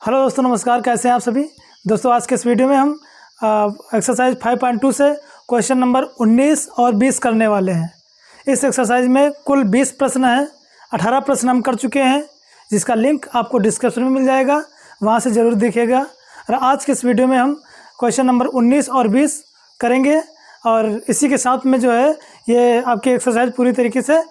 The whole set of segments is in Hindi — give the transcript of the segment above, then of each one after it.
हेलो दोस्तों, नमस्कार। कैसे हैं आप सभी दोस्तों? आज के इस वीडियो में हम एक्सरसाइज 5.2 से क्वेश्चन नंबर 19 और 20 करने वाले हैं। इस एक्सरसाइज में कुल 20 प्रश्न हैं। 18 प्रश्न हम कर चुके हैं, जिसका लिंक आपको डिस्क्रिप्शन में मिल जाएगा, वहां से ज़रूर देखिएगा। और आज के इस वीडियो में हम क्वेश्चन नंबर 19 और 20 करेंगे और इसी के साथ में जो है ये आपकी एक्सरसाइज पूरी तरीके से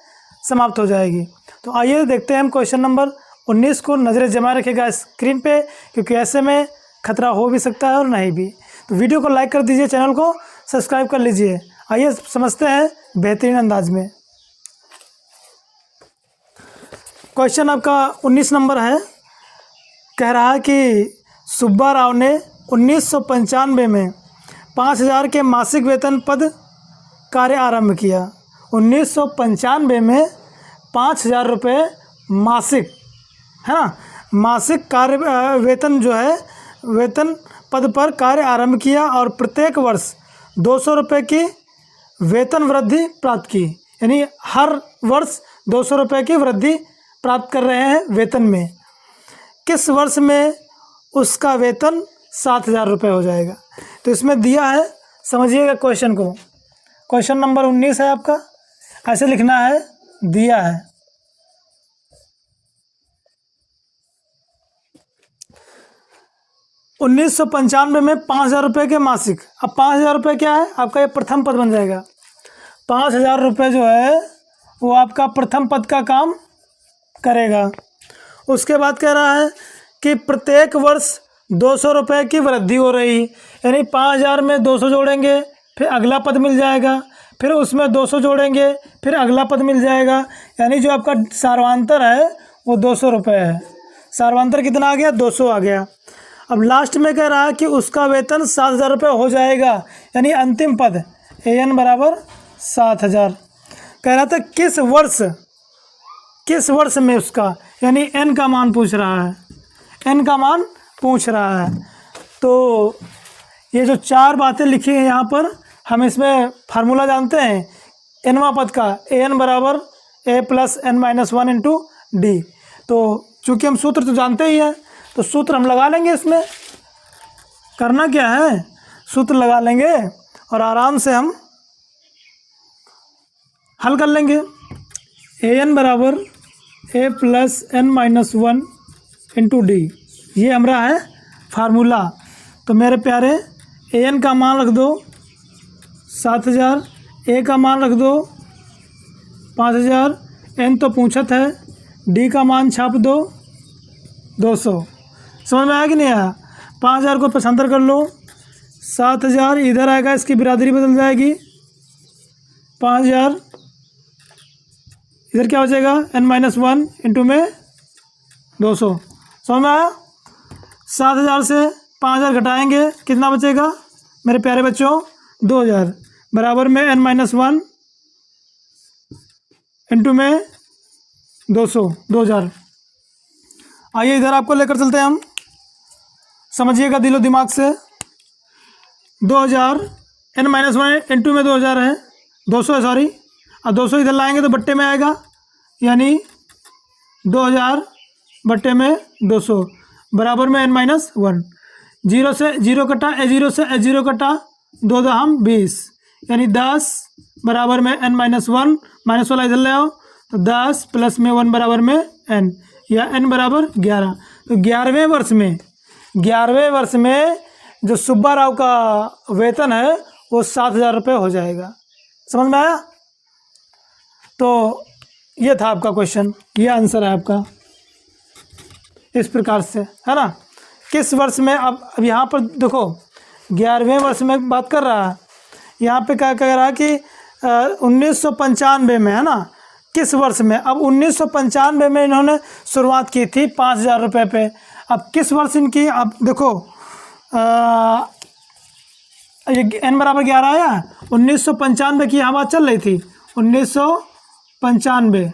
समाप्त हो जाएगी। तो आइए देखते हैं हम क्वेश्चन नंबर 19 को। नज़रें जमा रखिएगा स्क्रीन पे, क्योंकि ऐसे में खतरा हो भी सकता है और नहीं भी। तो वीडियो को लाइक कर दीजिए, चैनल को सब्सक्राइब कर लीजिए। आइए समझते हैं बेहतरीन अंदाज में। क्वेश्चन आपका 19 नंबर है। कह रहा है कि सुब्बा राव ने 1995 में 5000 के मासिक वेतन पद कार्य आरंभ किया। 1995 में 5000 रुपये मासिक, है ना, मासिक कार्य वेतन जो है वेतन पद पर कार्य आरंभ किया और प्रत्येक वर्ष 200 रुपये की वेतन वृद्धि प्राप्त की। यानी हर वर्ष 200 रुपये की वृद्धि प्राप्त कर रहे हैं वेतन में। किस वर्ष में उसका वेतन 7000 रुपये हो जाएगा? तो इसमें दिया है, समझिएगा क्वेश्चन को। क्वेश्चन नंबर 19 है आपका, ऐसे लिखना है, दिया है 1995 में 5000 रुपये के मासिक। अब 5000 रुपये क्या है आपका? ये प्रथम पद बन जाएगा। 5000 रुपये जो है वो आपका प्रथम पद का काम करेगा। उसके बाद कह रहा है कि प्रत्येक वर्ष 200 रुपये की वृद्धि हो रही, यानी 5000 में 200 जोड़ेंगे, फिर अगला पद मिल जाएगा, फिर उसमें 200 जोड़ेंगे, फिर अगला पद मिल जाएगा। यानी जो आपका सार्वांतर है वो 200 रुपये है। सार्वांतर कितना आ गया? 200 आ गया। अब लास्ट में कह रहा है कि उसका वेतन 7000 रुपये हो जाएगा, यानी अंतिम पद AN बराबर 7000। कह रहा था किस वर्ष में उसका, यानी N का मान पूछ रहा है, N का मान पूछ रहा है। तो ये जो चार बातें लिखी हैं यहाँ पर, हम इसमें फार्मूला जानते हैं nवां पद का, AN बराबर A + n-1 इंटू D। तो चूँकि हम सूत्र तो जानते ही हैं, तो सूत्र हम लगा लेंगे। इसमें करना क्या है, सूत्र लगा लेंगे और आराम से हम हल कर लेंगे। AN बराबर A + n-1 इंटू D, ये हमारा है फार्मूला। तो मेरे प्यारे AN का मान रख दो 7000, A का मान रख दो 5000, N तो पूछत है, D का मान छाप दो 200। समझ में आया कि नहीं आया? 5000 को पचहत्तर कर लो, 7000 इधर आएगा, इसकी बिरादरी बदल जाएगी, 5000 इधर क्या हो जाएगा? n-1 इंटू में 200। समझ में आया? 7000 से 5000 घटाएंगे, कितना बचेगा मेरे प्यारे बच्चों? 2000 बराबर में n-1 इंटू में 200, 2000। आइए इधर आपको लेकर चलते हैं हम, समझिएगा दिलो दिमाग से। 2000 n-1 इंटू में 2000 है, 200 है, सॉरी। और 200 इधर लाएंगे तो बट्टे में आएगा, यानी 2000 बट्टे में 200 बराबर में n-1। 0 से 0 कटा, A0 से A0 कटा, 2 हम 20, यानी 10 बराबर में n-1, माइनस वाला इधर ले आओ, तो 10 + में 1 बराबर में n, या n बराबर 11। तो 11वें वर्ष में जो सुब्बा राव का वेतन है वो 7000 रुपये हो जाएगा। समझ में आया? तो ये था आपका क्वेश्चन, ये आंसर है आपका इस प्रकार से, है ना। किस वर्ष में? अब यहाँ पर देखो 11वें वर्ष में बात कर रहा है, यहाँ पे क्या कह रहा है कि 1995 में, है ना। किस वर्ष में? अब 1995 में इन्होंने शुरुआत की थी 5000 रुपये पे। अब किस वर्ष इनकी, अब देखो ये n बराबर 11 आया। 1995 की यहाँ बात चल रही थी, 1995।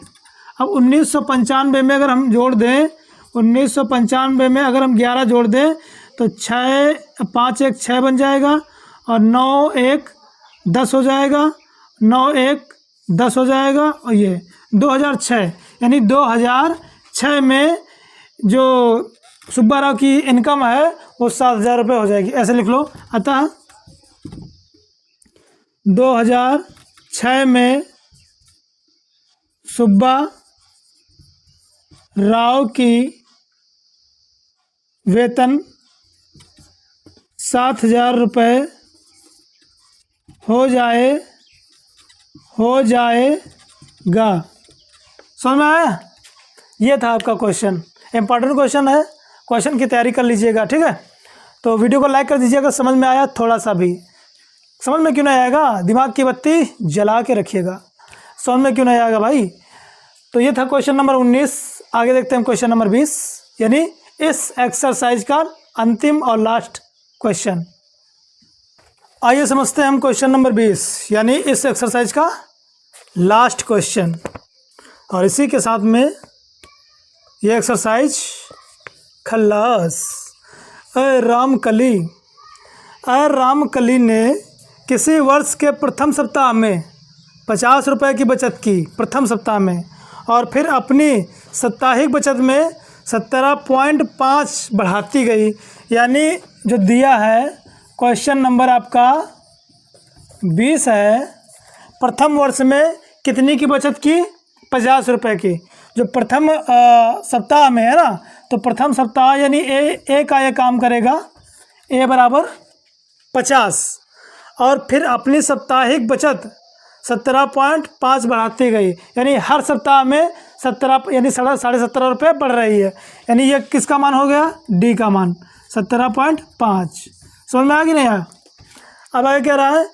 अब 1995 में अगर हम जोड़ दें, 1995 में अगर हम 11 जोड़ दें तो 5 1 6 बन जाएगा, और 9 1 10 हो जाएगा, 9 1 10 हो जाएगा, और ये 2006, यानी 2006 में जो सुब्बा राव की इनकम है वो 7,000 रुपये हो जाएगी, ऐसे लिख लो। अतः 2006 में सुब्बा राव की वेतन 7,000 रुपये हो जाएगा। समझ में आया? ये था आपका क्वेश्चन, इंपॉर्टेंट क्वेश्चन है, क्वेश्चन की तैयारी कर लीजिएगा, ठीक है। तो वीडियो को लाइक कर दीजिएगा, समझ में आया थोड़ा सा भी। समझ में क्यों नहीं आएगा? दिमाग की बत्ती जला के रखिएगा, समझ में क्यों नहीं आएगा भाई? तो ये था क्वेश्चन नंबर 19। आगे देखते हैं क्वेश्चन नंबर 20, यानी इस एक्सरसाइज का अंतिम और लास्ट क्वेश्चन। आइए समझते हैं हम क्वेश्चन नंबर 20, यानी इस एक्सरसाइज का लास्ट क्वेश्चन। और इसी के साथ में ये एक्सरसाइज खल्लास। रामकली ने किसी वर्ष के प्रथम सप्ताह में 50 रुपये की बचत की, प्रथम सप्ताह में, और फिर अपनी साप्ताहिक बचत में 17.5 बढ़ाती गई। यानी जो दिया है क्वेश्चन नंबर आपका 20 है, प्रथम वर्ष में कितनी की बचत की? 50 रुपये की। जो प्रथम सप्ताह में है ना, तो प्रथम सप्ताह यानी ए का ये काम करेगा, ए बराबर 50, और फिर अपनी साप्ताहिक बचत 17.5 बढ़ाती गई, यानी हर सप्ताह में 17 यानी 17.5 रुपये बढ़ रही है। यानी ये किसका मान हो गया? डी का मान 17.5। समझ में आ गया नहीं आया? अब आगे कह रहा है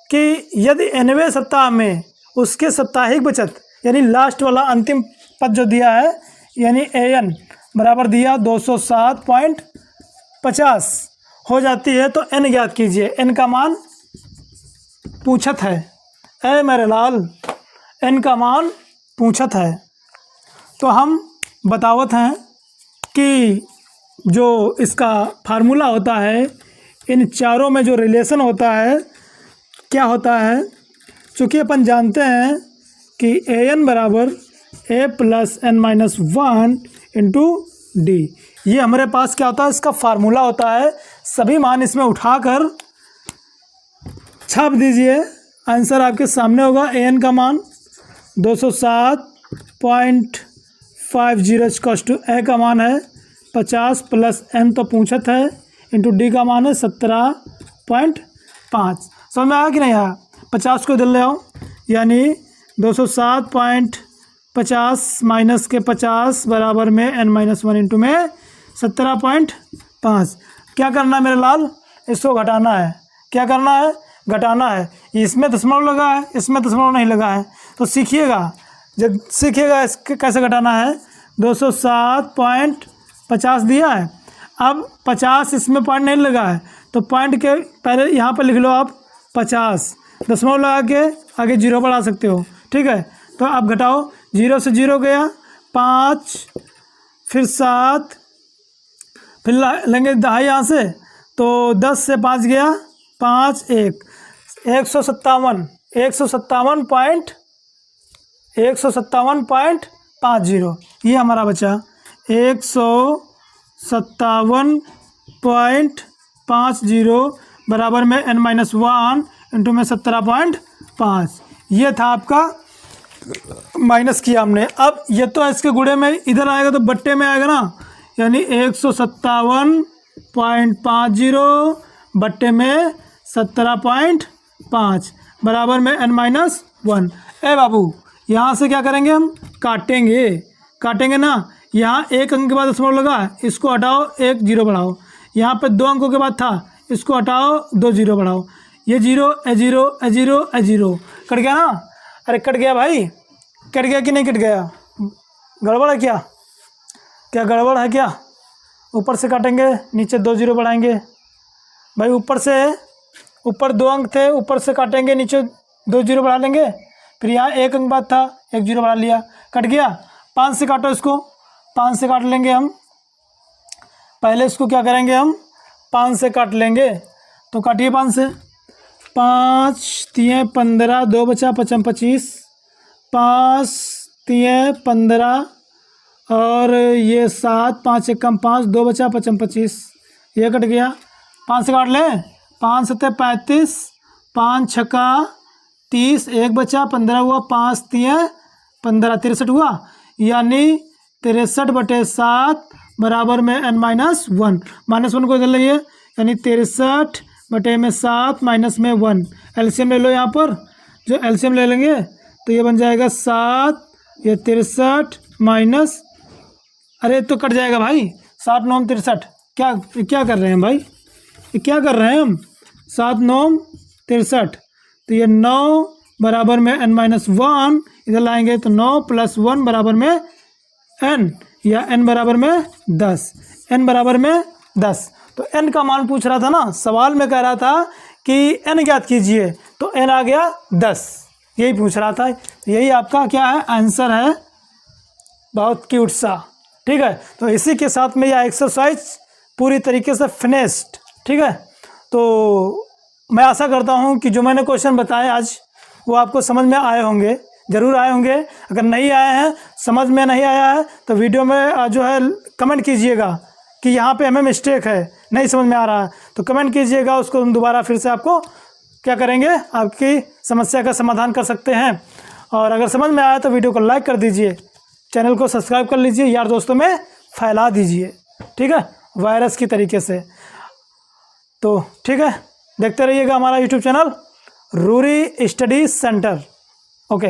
कि यदि 90वें सप्ताह में उसके साप्ताहिक बचत यानी लास्ट वाला अंतिम पद जो दिया है, यानी एन बराबर दिया 207.50 हो जाती है, तो एन ज्ञात कीजिए। एन का मान पूछत है, ऐ मेरे लाल, एन का मान पूछत है। तो हम बतावत हैं कि जो इसका फार्मूला होता है, इन चारों में जो रिलेशन होता है क्या होता है, चूँकि अपन जानते हैं कि ए एन बराबर a plus n minus 1 into d. ये हमारे पास क्या होता है? इसका फार्मूला होता है। सभी मान इसमें उठाकर छाप दीजिए, आंसर आपके सामने होगा। ए एन का मान 207.50 इक्वल्स टू ए का मान है 50 प्लस एन तो पूछत है इंटू डी का मान है 17.5। समझ में आया कि नहीं आया? 50 को इधर ले आओ, यानी 207.50 माइनस के 50 बराबर में एन माइनस 1 इंटू में 17.5। क्या करना है मेरे लाल? इसको घटाना है। क्या करना है? घटाना है। इसमें दशमलव लगा है, इसमें दशमलव नहीं लगा है, तो सीखिएगा। जब सीखिएगा इसके कैसे घटाना है। 207.50 दिया है, अब 50 इसमें पॉइंट नहीं लगा है, तो पॉइंट के पहले यहाँ पर लिख लो आप 50, दशमलव लगा के आगे 0 बढ़ा सकते हो, ठीक है। तो आप घटाओ, 0 से 0 गया, 5 फिर 7 फिर लेंगे दहाई यहाँ से, तो 10 से 5 गया 5 1 157.50 ये हमारा बचा 157.50 बराबर में n माइनस 1 इंटू में 17.5। ये था आपका, माइनस किया हमने। अब ये तो इसके गुणे में इधर आएगा तो बट्टे में आएगा ना, यानी 157.50 बट्टे में 17.5 बराबर में n माइनस 1। ए बाबू यहाँ से क्या करेंगे हम? काटेंगे ना। यहाँ एक अंक के बाद दशमलव लगा, इसको हटाओ, 1 0 बढ़ाओ। यहाँ पे 2 अंकों के बाद था, इसको हटाओ, 2 0 बढ़ाओ। ये 0 ए 0 ए 0 ए 0 कट गया ना। अरे कट गया भाई, कट गया कि नहीं कट गया? गड़बड़ है क्या? क्या गड़बड़ है क्या? ऊपर से काटेंगे, नीचे 2 0 बढ़ाएंगे भाई। ऊपर 2 अंक थे, ऊपर से काटेंगे, नीचे 2 0 बढ़ा लेंगे। फिर यहाँ 1 अंक बाद था, 1 0 बढ़ा लिया, कट गया। 5 से काटो इसको, 5 से काट लेंगे हम। पहले इसको क्या करेंगे हम? 5 से काट लेंगे, तो काटिए 5 से। 5 3 15, 2 बचा 5 25, 5 3 15 और ये 7, 5 एक कम 5, 2 बचा 5 25, ये कट गया। 5 से काट लें, 5 7 35, 5 छक्का 30, एक बचा 15 हुआ, 5 3 15, 63 हुआ। यानी 63/7 बराबर में n माइनस 1। -1 को इधर लाइए, यानी 63/7 माइनस में 1। एलसीएम ले लो यहाँ पर, जो एलसीएम ले लेंगे तो ये बन जाएगा 7, ये 63 माइनस, अरे तो कट जाएगा भाई, 7 9 63। क्या कर रहे हैं भाई, ये क्या कर रहे हैं हम, 7 9 63। तो ये 9 बराबर में n माइनस 1, इधर लाएंगे तो 9 + 1 बराबर में n, या n बराबर में 10, n बराबर में 10। तो n का मान पूछ रहा था ना, सवाल में कह रहा था कि n ज्ञात कीजिए, तो n आ गया 10, यही पूछ रहा था। तो यही आपका क्या है, आंसर है। बहुत क्यूट सा, ठीक है। तो इसी के साथ में यह एक्सरसाइज पूरी तरीके से फिनिश्ड, ठीक है। तो मैं आशा करता हूँ कि जो मैंने क्वेश्चन बताए आज वो आपको समझ में आए होंगे, ज़रूर आए होंगे। अगर नहीं आए हैं, समझ में नहीं आया है, तो वीडियो में जो है कमेंट कीजिएगा कि यहाँ पे हमें मिस्टेक है, नहीं समझ में आ रहा है, तो कमेंट कीजिएगा, उसको हम दोबारा फिर से आपको क्या करेंगे, आपकी समस्या का समाधान कर सकते हैं। और अगर समझ में आया तो वीडियो को लाइक कर दीजिए, चैनल को सब्सक्राइब कर लीजिए, यार दोस्तों में फैला दीजिए, ठीक है, वायरस की तरीके से। तो ठीक है, देखते रहिएगा हमारा यूट्यूब चैनल रूरी स्टडी सेंटर। ओके।